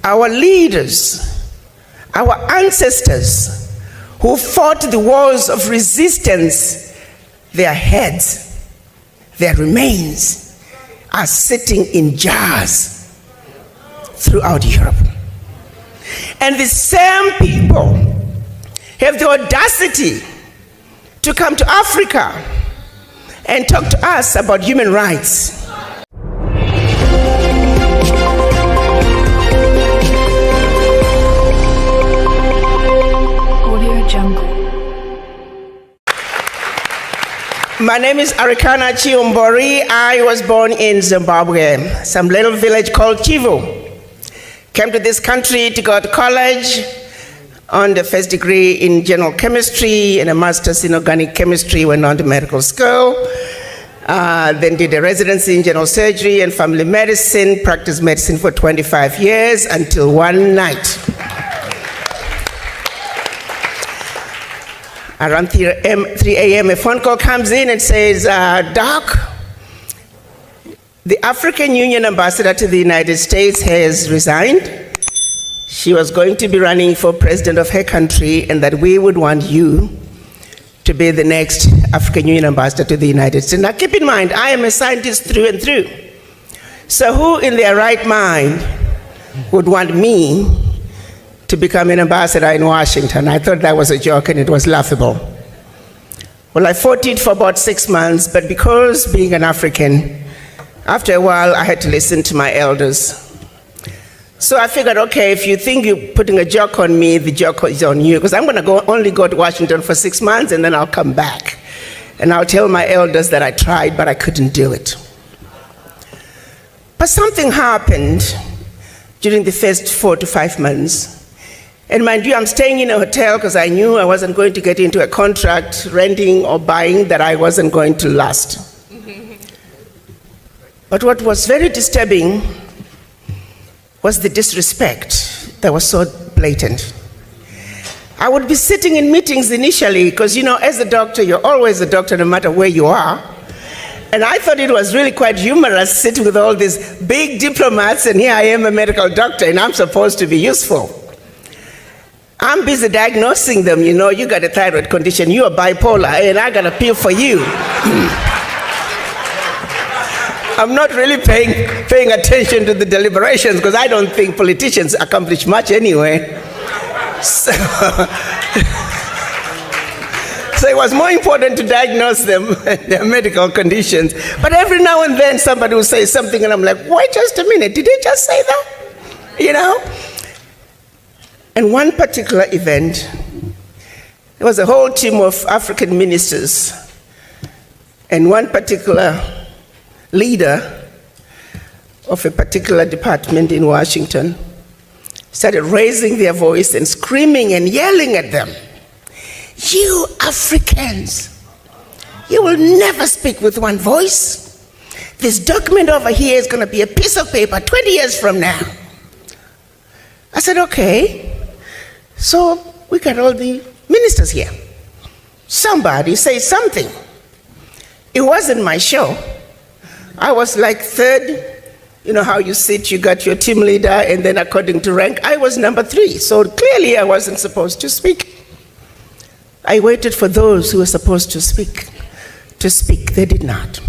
our leaders, our ancestors who fought the wars of resistance, their heads, their remains are sitting in jars throughout Europe. And the same people have the audacity to come to Africa and talk to us about human rights. My name is Arikana Chihombori. I was born in Zimbabwe, some little village called Chivu. Came to this country to go to college on the first degree in general chemistry and a master's in organic chemistry, went on to medical school, then did a residency in general surgery and family medicine, practiced medicine for 25 years until one night. Around 3 a.m., a phone call comes in and says, Doc, the African Union ambassador to the United States has resigned. She was going to be running for president of her country, and that we would want you to be the next African Union ambassador to the United States. Now keep in mind, I am a scientist through and through. So who in their right mind would want me to become an ambassador in Washington? I thought that was a joke and it was laughable. Well, I fought it for about 6 months, but because being an African, after a while I had to listen to my elders. So I figured, okay, if you think you're putting a joke on me, the joke is on you, because I'm going to only go to Washington for 6 months and then I'll come back. And I'll tell my elders that I tried, but I couldn't do it. But something happened during the first 4 to 5 months. And mind you, I'm staying in a hotel because I knew I wasn't going to get into a contract, renting or buying, that I wasn't going to last. But what was very disturbing was the disrespect that was so blatant. I would be sitting in meetings initially, because you know, as a doctor, you're always a doctor no matter where you are. And I thought it was really quite humorous sitting with all these big diplomats, and here I am, a medical doctor, and I'm supposed to be useful. I'm busy diagnosing them, you know, you got a thyroid condition, you are bipolar, and I got a pill for you. I'm not really paying attention to the deliberations, because I don't think politicians accomplish much anyway. So it was more important to diagnose them, their medical conditions. But every now and then somebody will say something and I'm like, wait just a minute, did they just say that? You know? And one particular event, there was a whole team of African ministers, and one particular leader of a particular department in Washington started raising their voice and screaming and yelling at them. You Africans, you will never speak with one voice. This document over here is going to be a piece of paper 20 years from now. I said, okay. So we got all the ministers here. Somebody say something. It wasn't my show. I was like third. You know how you sit, you got your team leader, and then according to rank, I was number 3. So clearly I wasn't supposed to speak. I waited for those who were supposed to speak. They did not.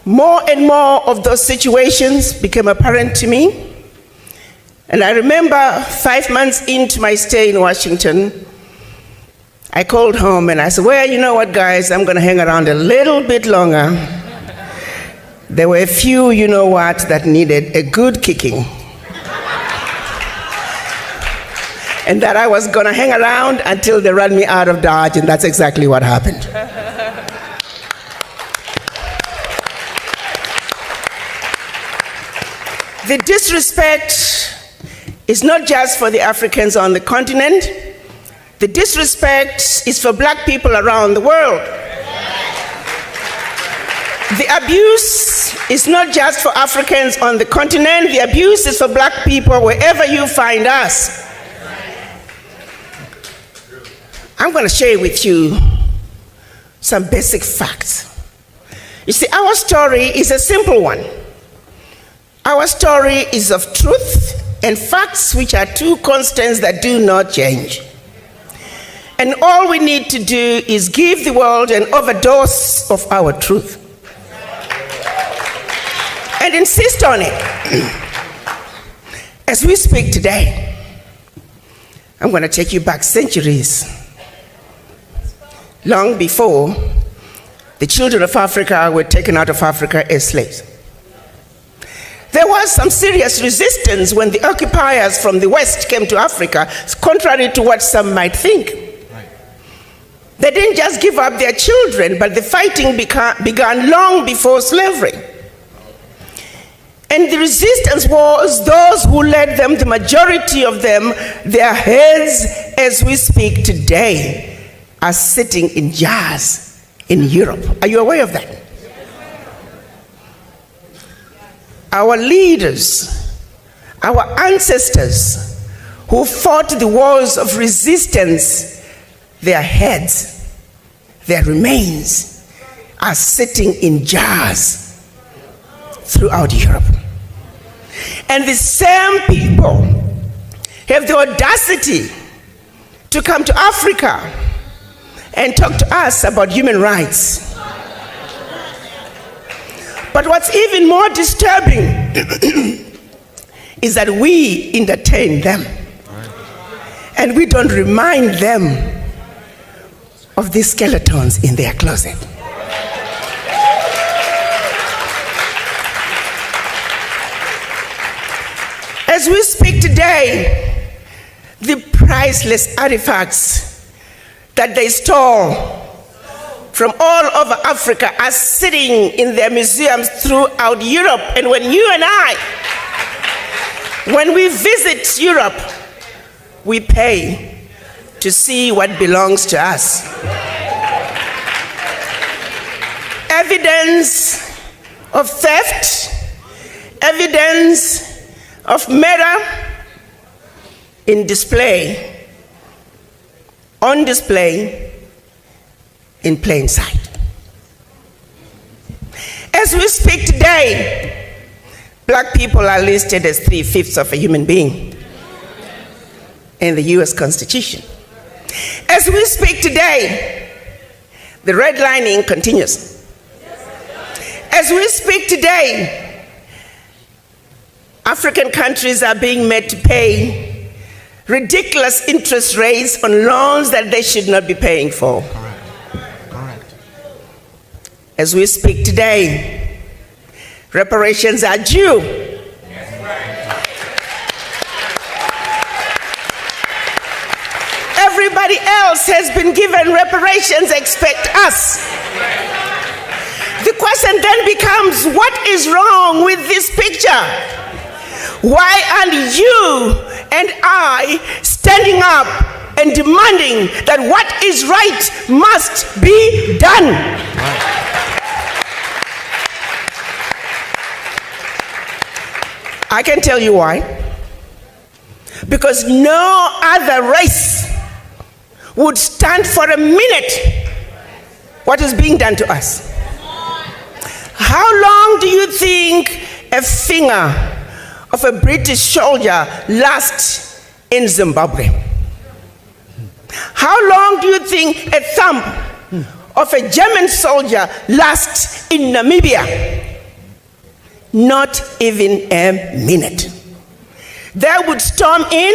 More and more of those situations became apparent to me. And I remember 5 months into my stay in Washington, I called home and I said, well, you know what, guys, I'm going to hang around a little bit longer. There were a few, you know what, that needed a good kicking. And that I was going to hang around until they ran me out of Dodge, and that's exactly what happened. The disrespect is not just for the Africans on the continent. The disrespect is for black people around the world. The abuse is not just for Africans on the continent. The abuse is for black people wherever you find us. I'm going to share with you some basic facts. You see, our story is a simple one. Our story is of truth and facts which are two constants that do not change. And all we need to do is give the world an overdose of our truth and insist on it. As we speak today, I'm going to take you back centuries, long before the children of Africa were taken out of Africa as slaves. There was some serious resistance when the occupiers from the West came to Africa, contrary to what some might think. They didn't just give up their children, but the fighting began long before slavery. And the resistance was those who led them, the majority of them, their heads, as we speak today, are sitting in jars in Europe. Are you aware of that? Our leaders, our ancestors who fought the wars of resistance, their heads, their remains are sitting in jars throughout Europe. And the same people have the audacity to come to Africa and talk to us about human rights. But what's even more disturbing is that we entertain them and we don't remind them of these skeletons in their closet. As we speak today, the priceless artifacts that they stole from all over Africa are sitting in their museums throughout Europe. And when you and I, when we visit Europe, we pay to see what belongs to us. Evidence of theft, evidence of murder on display in plain sight. As we speak today, black people are listed as 3/5 of a human being in the US Constitution. As we speak today, the redlining continues. As we speak today, African countries are being made to pay ridiculous interest rates on loans that they should not be paying for. Correct. As we speak today, reparations are due. Everybody else has been given reparations, expect us. The question then becomes, what is wrong with this picture? Why aren't you and I standing up and demanding that what is right must be done? I can tell you why. Because no other race would stand for a minute what is being done to us. How long do you think a finger of a British soldier lasts in Zimbabwe? How long do you think a thumb of a German soldier lasts in Namibia? Not even a minute. They would storm in,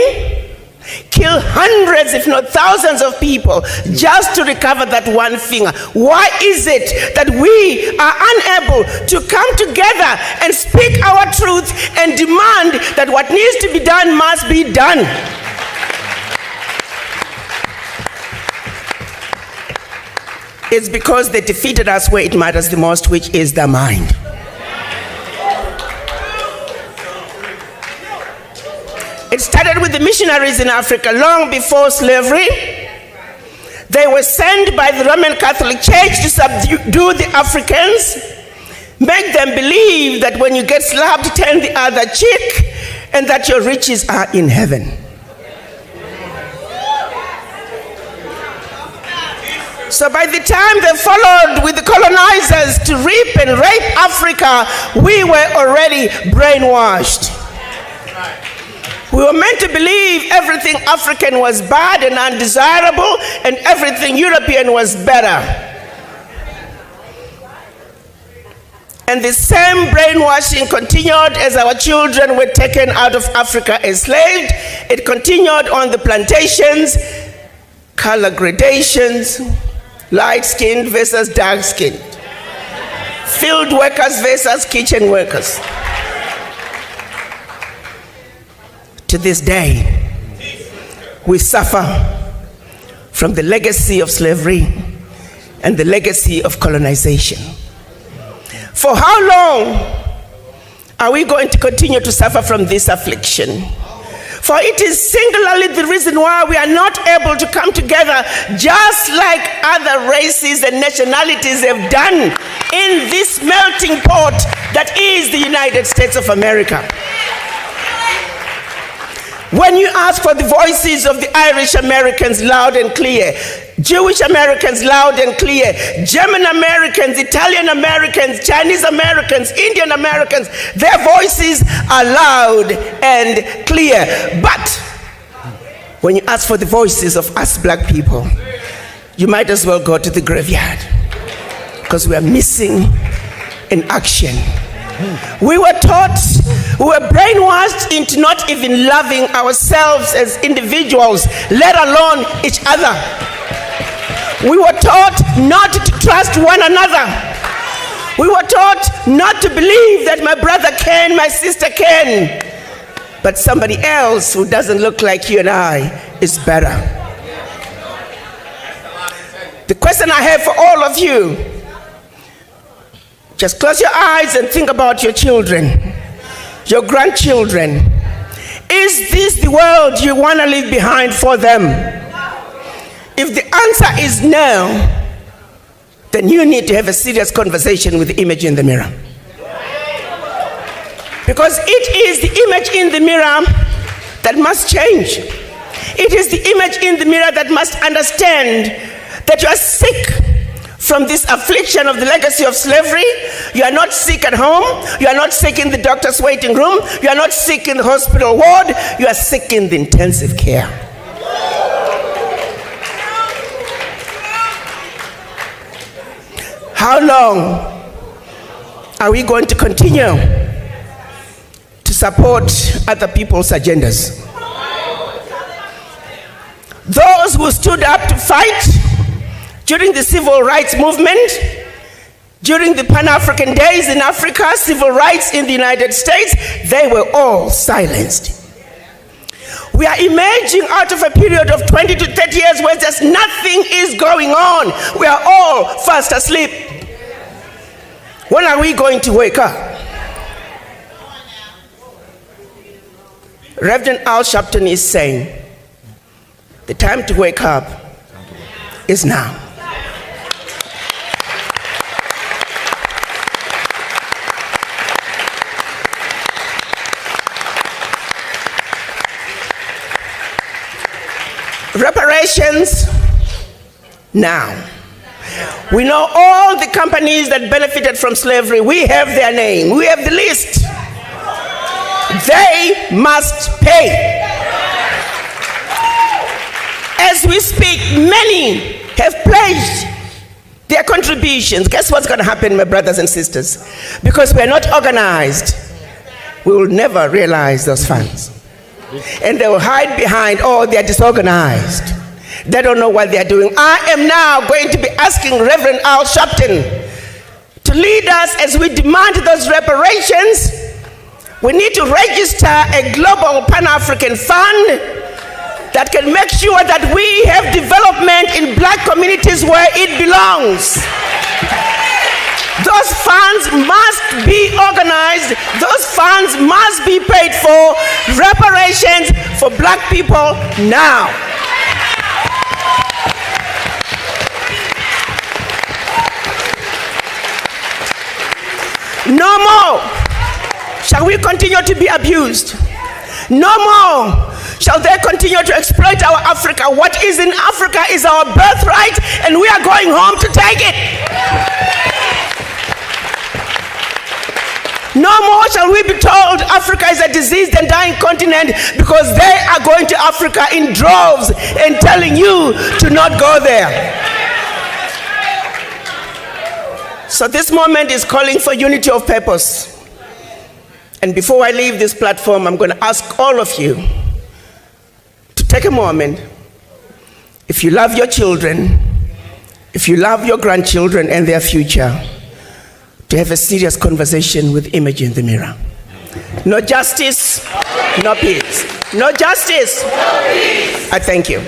kill hundreds, if not thousands of people just to recover that one finger. Why is it that we are unable to come together and speak our truth and demand that what needs to be done must be done? It's because they defeated us where it matters the most, which is the mind. It started with the missionaries in Africa long before slavery. They were sent by the Roman Catholic Church to subdue the Africans, make them believe that when you get slapped, turn the other cheek, and that your riches are in heaven. So by the time they followed with the colonizers to reap and rape Africa, we were already brainwashed. We were meant to believe everything African was bad and undesirable, and everything European was better. And the same brainwashing continued as our children were taken out of Africa enslaved. It continued on the plantations, color gradations, light-skinned versus dark-skinned, field workers versus kitchen workers. To this day, we suffer from the legacy of slavery and the legacy of colonization. For how long are we going to continue to suffer from this affliction? For it is singularly the reason why we are not able to come together just like other races and nationalities have done in this melting pot that is the United States of America. When you ask for the voices of the Irish Americans loud and clear, Jewish Americans loud and clear, German Americans, Italian Americans, Chinese Americans, Indian Americans, their voices are loud and clear. But when you ask for the voices of us black people, you might as well go to the graveyard, because we are missing in action. We were taught, we were brainwashed into not even loving ourselves as individuals, let alone each other. We were taught not to trust one another. We were taught not to believe that my brother can, my sister can, but somebody else who doesn't look like you and I is better. The question I have for all of you, just close your eyes and think about your children, your grandchildren. Is this the world you want to leave behind for them? If the answer is no, then you need to have a serious conversation with the image in the mirror. Because it is the image in the mirror that must change. It is the image in the mirror that must understand that you are sick from this affliction of the legacy of slavery. You are not sick at home. You are not sick in the doctor's waiting room. You are not sick in the hospital ward. You are sick in the intensive care. How long are we going to continue to support other people's agendas? Those who stood up to fight during the civil rights movement, during the Pan-African days in Africa, civil rights in the United States, they were all silenced. We are emerging out of a period of 20 to 30 years where just nothing is going on. We are all fast asleep. When are we going to wake up? Reverend Al Sharpton is saying, the time to wake up is now. Reparations now. We know all the companies that benefited from slavery. We have their name. We have the list. They must pay. As we speak, many have pledged their contributions. Guess what's going to happen, my brothers and sisters? Because we are not organized, we will never realize those funds. And they will hide behind, oh, they are disorganized. They don't know what they are doing. I am now going to be asking Reverend Al Sharpton to lead us as we demand those reparations. We need to register a global Pan-African fund that can make sure that we have development in black communities where it belongs. Those funds must be organized. Those funds must be paid for. Reparations for black people now. No more shall we continue to be abused. No more shall they continue to exploit our Africa. What is in Africa is our birthright, and we are going home to take it. No more shall we be told Africa is a diseased and dying continent, because they are going to Africa in droves and telling you to not go there. So this moment is calling for unity of purpose. And before I leave this platform, I'm going to ask all of you to take a moment. If you love your children, if you love your grandchildren and their future, to have a serious conversation with Image in the Mirror. No justice, no peace. No justice, no peace. I thank you.